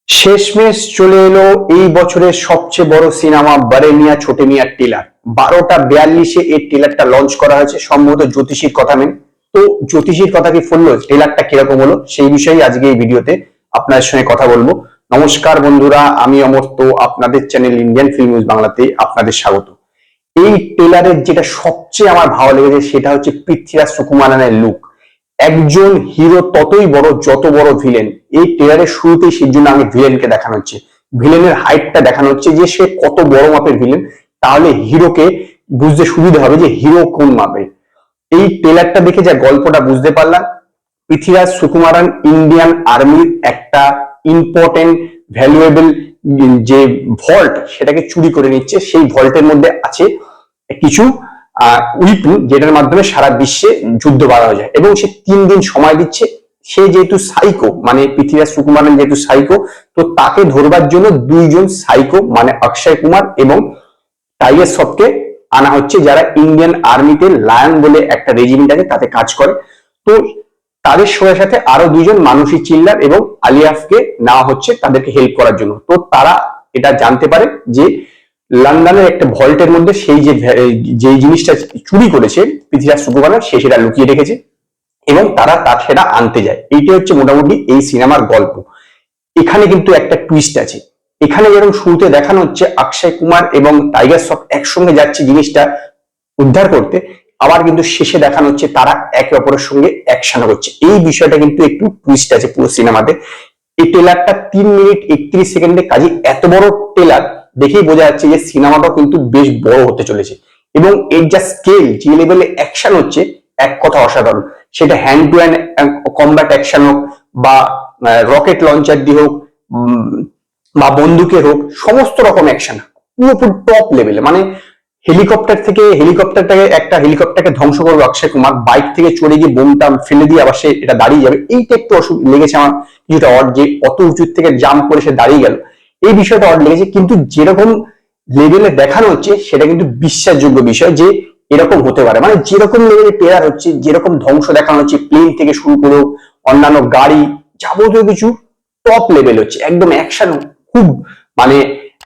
শেষমেশ চলে এলো এই বছরের সবচেয়ে বড় সিনেমা বড়ে মিয়া ছোটে মিয়ার টেলার। 12:42-এ এই টেলারটা লঞ্চ করা হয়েছে সম্ভবত জ্যোতিষীর কথা মেনে। তো জ্যোতিষীর কথা কি ফুললো, টেলারটা কিরকম হলো সেই বিষয়ে আজকে এই ভিডিওতে আপনাদের সঙ্গে কথা বলবো। নমস্কার বন্ধুরা, আমি অমর্ত্য, আপনাদের চ্যানেল ইন্ডিয়ান ফিল্ম নিউজ বাংলাতে আপনাদের স্বাগত। এই টেলারের যেটা সবচেয়ে আমার ভালো লেগেছে সেটা হচ্ছে পৃথ্বীরাজ সুকুমারনের লুক। একজন হিরো ততই বড় যত বড় ভিলেন। এই ট্রেলারের শুরুতেই সেই জন্য আমি ভিলেনকে দেখানো হচ্ছে, ভিলেনের হাইটটা দেখানো হচ্ছে যে সে কত বড় মাপের ভিলেন। তাহলে হিরোকে বুঝতে সুবিধা হবে যে হিরো কোন মাপের। এই ট্রেলারটা দেখে যা গল্পটা বুঝতে পারলাম, পৃথ্বীরাজ সুকুমারন ইন্ডিয়ান আর্মির একটা ইম্পর্টেন্ট ভ্যালুয়েবল যে ভল্ট সেটাকে চুরি করে নিচ্ছে। সেই ভল্টের মধ্যে আছে কিছু উইপন যেটার মাধ্যমে সারা বিশ্বে যুদ্ধ বাড়ানো যায়, এবং সে 3 দিন সময় দিচ্ছে। সে যেহেতু সাইকো, মানে পৃথ্বীরাজ সুকুমারন যেহেতু সাইকো, তো তাকে ধরবার জন্য 2 জন সাইকো মানে অক্ষয় কুমার এবং টাইগার শ্রফকে আনা হচ্ছে, যারা ইন্ডিয়ান আর্মিতে লায়ন বলে একটা রেজিমেন্ট আছে তাতে কাজ করে। তো তাদের সাথে আরো 2 জন মানসী চিল্লার এবং আলিয়াফকে নেওয়া হচ্ছে তাদেরকে হেল্প করার জন্য। তো তারা এটা জানতে পারে যে লন্ডনের একটা ভল্টের মধ্যে সেই যে জিনিসটা চুরি করেছে পৃথ্বীরাজ সুকুমারন, সে সেটা লুকিয়ে রেখেছে এবং তারা সেটা আনতে যায়। এইটা হচ্ছে মোটামুটি এই সিনেমার গল্প। এখানে কিন্তু একটা টুইস্ট আছে। এখানে যেরকম শুরুতে দেখানো হচ্ছে অক্ষয় কুমার এবং টাইগার শ্রফ একসঙ্গে যাচ্ছে জিনিসটা উদ্ধার করতে, আবার কিন্তু শেষে দেখানো হচ্ছে তারা একে অপরের সঙ্গে অ্যাকশন করছে। এই বিষয়টা কিন্তু একটু টুইস্ট আছে পুরো সিনেমাতে। এই ট্রেলারটা 3 মিনিট 31 সেকেন্ডে, কাজে এত বড় ট্রেলার দেখেই বোঝা যাচ্ছে যে সিনেমাটাও কিন্তু বেশ বড় হতে চলেছে। এবং এর যা স্কেল, যে লেভেলে অ্যাকশন হচ্ছে, এক কথা অসাধারণ। সেটা hand to hand combat action হোক বা রকেট লঞ্চার দিয়ে হোক বা বন্দুকের হোক, সমস্ত রকম অ্যাকশন পুরোপুরি টপ লেভেলে। মানে হেলিকপ্টারটাকে ধ্বংস করবে অক্ষয় কুমার, বাইক থেকে চড়ে গিয়ে বোমটা ফেলে দিয়ে আবার সে এটা দাঁড়িয়ে যাবে। এইটা একটু লেগেছে আমার কিছুটা অড, যে অত উঁচু থেকে জাম্প করে সে দাঁড়িয়ে গেল, এই বিষয়টা অড লেগেছে। কিন্তু যেরকম লেভেলে দেখানো হচ্ছে সেটা কিন্তু বিশ্বাসযোগ্য বিষয় যে এরকম হতে পারে। মানে যেরকম লেভেলে ট্রেলার হচ্ছে, যেরকম ধ্বংস দেখানো হচ্ছে, প্লেন থেকে শুরু করে অন্যান্য গাড়ি যাবতীয় কিছু টপ লেভেল হচ্ছে, একদম অ্যাকশন খুব, মানে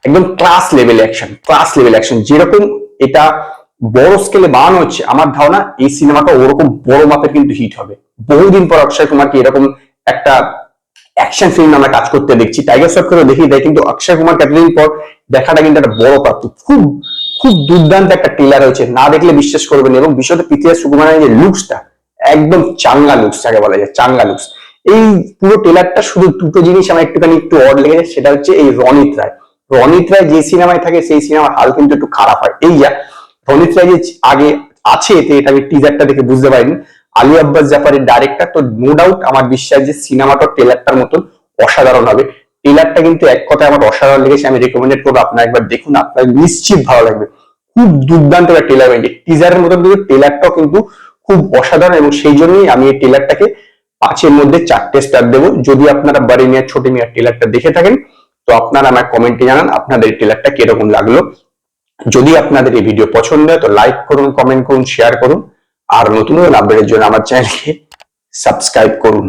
একদম ক্লাস লেভেল অ্যাকশন। যেরকম এটা বড় স্কেলে বানানো হচ্ছে, আমার ধারণা এই সিনেমাটা ওরকম বড় মাপের কিন্তু হিট হবে। বহুদিন পর অক্ষয় কুমারকে এরকম একটা অ্যাকশন ফিল্ম আমরা কাজ করতে দেখছি। টাইগার শ্রফকে দেখিয়ে দেয়, কিন্তু অক্ষয় কুমারকে এতদিন পর দেখাটা কিন্তু একটা বড় প্রাপ্তি। খুব খুব দুর্দান্ত একটা ট্রেলার হয়েছে, না দেখলে বিশ্বাস করবেন। এবং বিষয়টা পৃথ্বীরাজ সুকুমারের যে লুকসটা, একদম চাঙ্গা লুকস, যাকে বলা যায় চাঙ্গা লুকস। এই পুরো ট্রেলারটা শুধু 2টো জিনিস আমার একটু অড লেগেছে, সেটা হচ্ছে এই রনিত রায় যে সিনেমায় থাকে সেই সিনেমার হাল কিন্তু একটু খারাপ হয়। এই যা রনিত রায় যে আগে আছে এতে, এটা আমি টিজারটা দেখে বুঝতে পারিনি। আলী আব্বাস জাফরের ডাইরেক্টর, তো নো ডাউট আমার বিশ্বাস যে সিনেমাটা ট্রেলারটার মতন অসাধারণ হবে। ট্রেলারটা কিন্তু এক কথায় আমার অসাধারণ লেগেছে, আমি রেকমেন্ডেড করবো আপনারা একবার দেখুন, আপনার নিশ্চিত ভালো লাগবে। খুব দুর্দান্ত একটা ট্রেলার হয়েছে, টিজারের মতন কিন্তু ট্রেলারটাও কিন্তু খুব অসাধারণ, এবং সেই জন্যই আমি এই ট্রেলারটাকে 5-এর মধ্যে 4টে স্টার দেবো। যদি আপনারা বড়ে মিয়া ছোটে মিয়া ট্রেলারটা দেখে থাকেন তো আপনারা আমার কমেন্টে জানান আপনাদের ট্রেলারটা কিরকম লাগলো। যদি আপনাদের এই ভিডিও পছন্দ হয় তো লাইক করুন, কমেন্ট করুন, শেয়ার করুন, আর নতুন আপডেটের জন্য আমার চ্যানেলকে সাবস্ক্রাইব করুন।